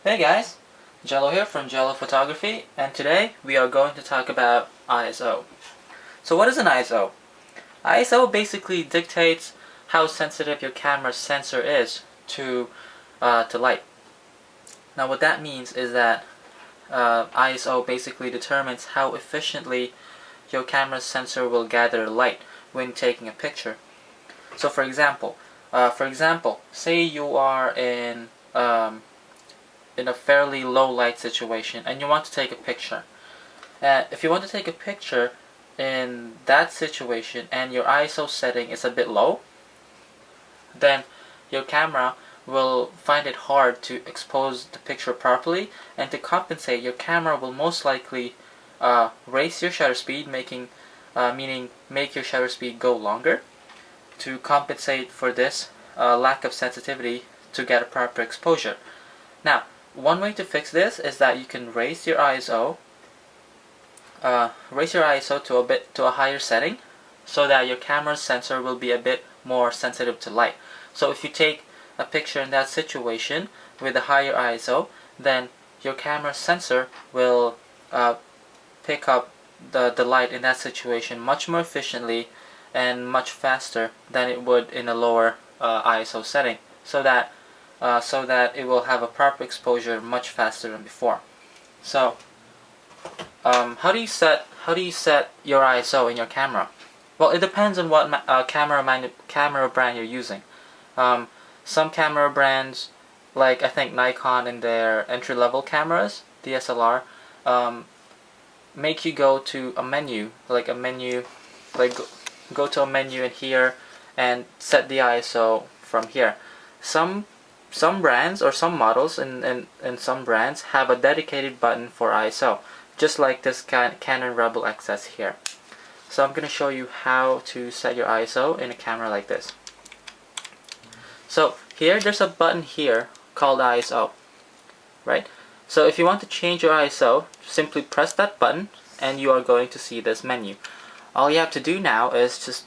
Hey guys, Jello here from Jello Photography, and today we are going to talk about ISO. So what is an ISO? ISO basically dictates how sensitive your camera's sensor is to light. Now what that means is that ISO basically determines how efficiently your camera's sensor will gather light when taking a picture. So for example, say you are in a fairly low light situation and you want to take a picture. If you want to take a picture in that situation and your ISO setting is a bit low, then your camera will find it hard to expose the picture properly, and to compensate, your camera will most likely raise your shutter speed, meaning make your shutter speed go longer to compensate for this lack of sensitivity to get a proper exposure. Now, one way to fix this is that you can raise your ISO to a higher setting, so that your camera's sensor will be a bit more sensitive to light. So if you take a picture in that situation with a higher ISO, then your camera sensor will pick up the light in that situation much more efficiently and much faster than it would in a lower ISO setting, so that it will have a proper exposure much faster than before. So, how do you set your ISO in your camera? Well, it depends on what camera brand you're using. Some camera brands, like I think Nikon in their entry-level cameras, DSLR, make you go to a menu, go to a menu in here and set the ISO from here. Some brands or some models and some brands have a dedicated button for ISO, just like this Canon Rebel XS here. So I'm going to show you how to set your ISO in a camera like this. So here, there's a button here called ISO, right? So if you want to change your ISO, simply press that button and you are going to see this menu. All you have to do now is just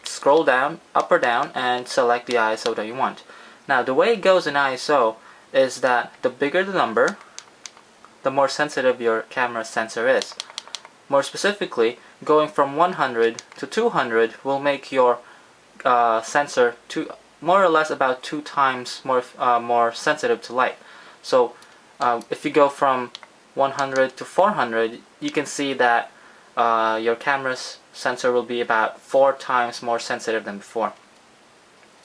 scroll down, up or down, and select the ISO that you want. Now, the way it goes in ISO is that the bigger the number, the more sensitive your camera sensor is. More specifically, going from 100 to 200 will make your sensor more or less about 2 times more sensitive to light. So, if you go from 100 to 400, you can see that your camera's sensor will be about 4 times more sensitive than before.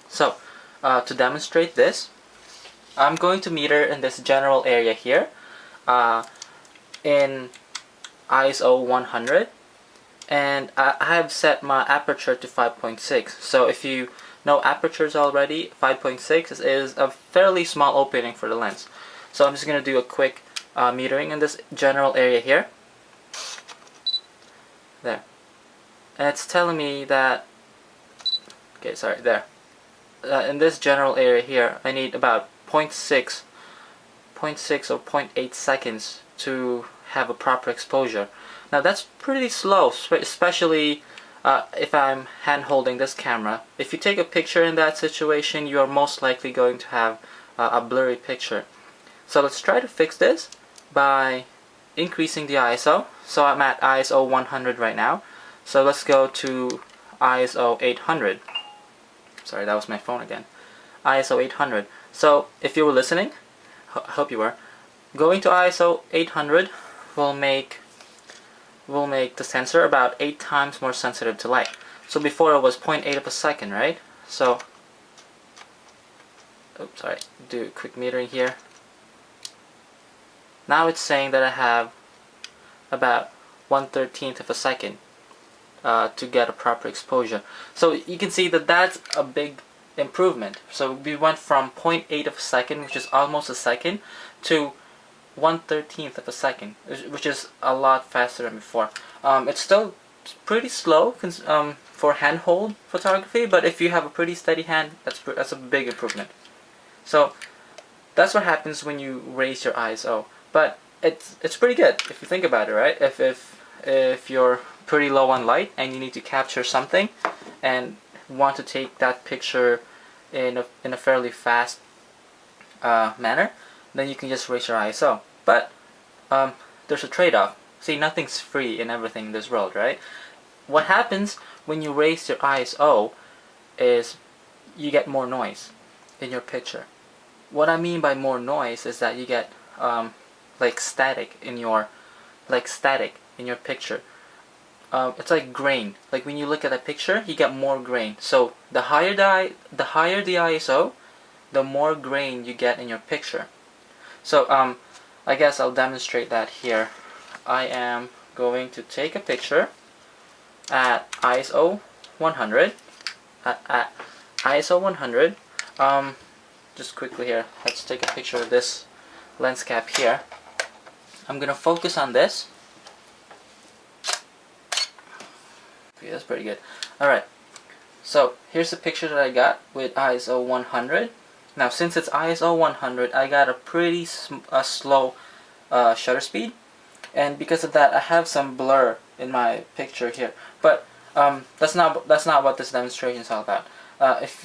So, to demonstrate this, I'm going to meter in this general area here in ISO 100, and I have set my aperture to 5.6. So if you know apertures already, 5.6 is a fairly small opening for the lens. So I'm just going to do a quick metering in this general area here. There. And it's telling me that, okay, sorry, there. In this general area here, I need about 0.6 or 0.8 seconds to have a proper exposure. Now that's pretty slow, especially if I'm hand holding this camera. If you take a picture in that situation, you are most likely going to have a blurry picture. So let's try to fix this by increasing the ISO. So I'm at ISO 100 right now. So let's go to ISO 800. Sorry, that was my phone again. ISO 800. So if you were listening, I hope you were, going to ISO 800 will make the sensor about 8 times more sensitive to light. So before it was 0.8 of a second, right? So, oops, sorry, do a quick metering here. Now it's saying that I have about 1/13 of a second to get a proper exposure. So you can see that that's a big improvement. So we went from 0.8 of a second, which is almost a second, to 1/13 of a second, which is a lot faster than before. It's still pretty slow for handhold photography, but if you have a pretty steady hand, that's a big improvement. So that's what happens when you raise your ISO. But it's pretty good if you think about it, right? If you're pretty low on light and you need to capture something and want to take that picture in a fairly fast manner, then you can just raise your ISO. But there's a trade-off. See, nothing's free in everything in this world, right? What happens when you raise your ISO is you get more noise in your picture. What I mean by more noise is that you get like static in your picture. It's like grain. Like when you look at a picture, you get more grain. So the higher the ISO, the more grain you get in your picture. So I guess I'll demonstrate that here. I am going to take a picture at ISO 100. At ISO 100. Just quickly here, let's take a picture of this lens cap here. I'm gonna focus on this. Okay, that's pretty good. Alright, so here's the picture that I got with ISO 100. Now since it's ISO 100, I got a pretty slow shutter speed, and because of that I have some blur in my picture here. But that's not what this demonstration is all about. If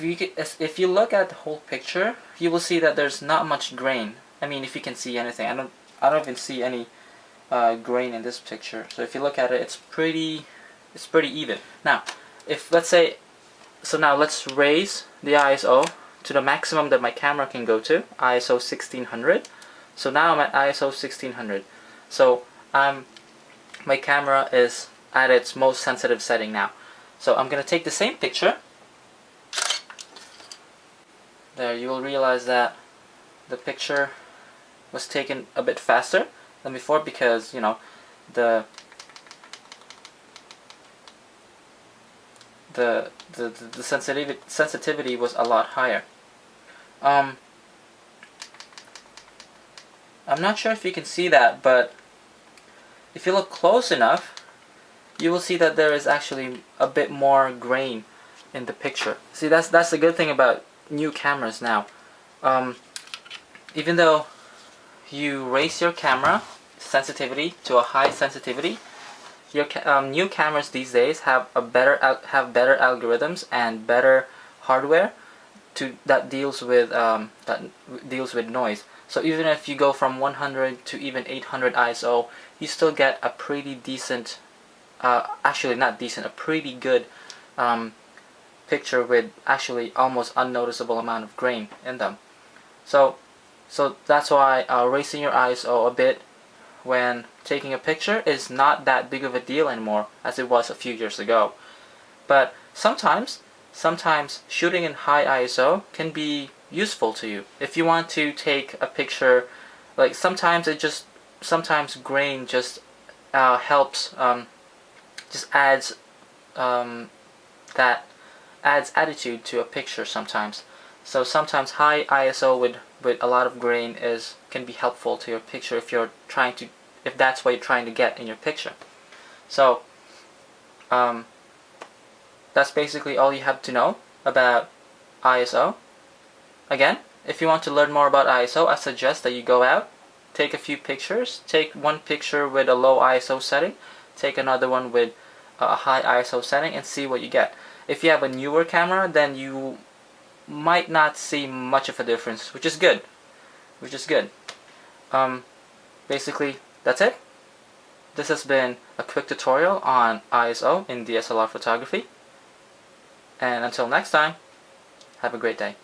you look at the whole picture, you will see that there's not much grain. I mean, if you can see anything, I don't even see any grain in this picture. So if you look at it, it's pretty even. Now, now let's raise the ISO to the maximum that my camera can go to, ISO 1600. So now I'm at ISO 1600. So my camera is at its most sensitive setting now. So I'm gonna take the same picture. There, you will realize that the picture was taken a bit faster than before because, you know, the sensitivity was a lot higher. I'm not sure if you can see that, but if you look close enough, you will see that there is actually a bit more grain in the picture. See, that's the good thing about new cameras now. Even though you raise your camera sensitivity to a high sensitivity, your new cameras these days have better algorithms and better hardware that deals with noise. So even if you go from 100 to even 800 ISO, you still get a pretty decent, actually not decent, a pretty good picture with actually almost unnoticeable amount of grain in them. So that's why raising your ISO a bit when taking a picture is not that big of a deal anymore as it was a few years ago. But sometimes shooting in high ISO can be useful to you. If you want to take a picture, like sometimes grain just helps, just adds adds attitude to a picture sometimes. So sometimes high ISO with a lot of grain can be helpful to your picture if that's what you're trying to get in your picture. So that's basically all you have to know about ISO. Again, if you want to learn more about ISO, I suggest that you go out, take a few pictures, take one picture with a low ISO setting, take another one with a high ISO setting, and see what you get. If you have a newer camera, then you might not see much of a difference, which is good. Basically, that's it. This has been a quick tutorial on ISO in DSLR photography. And until next time, have a great day.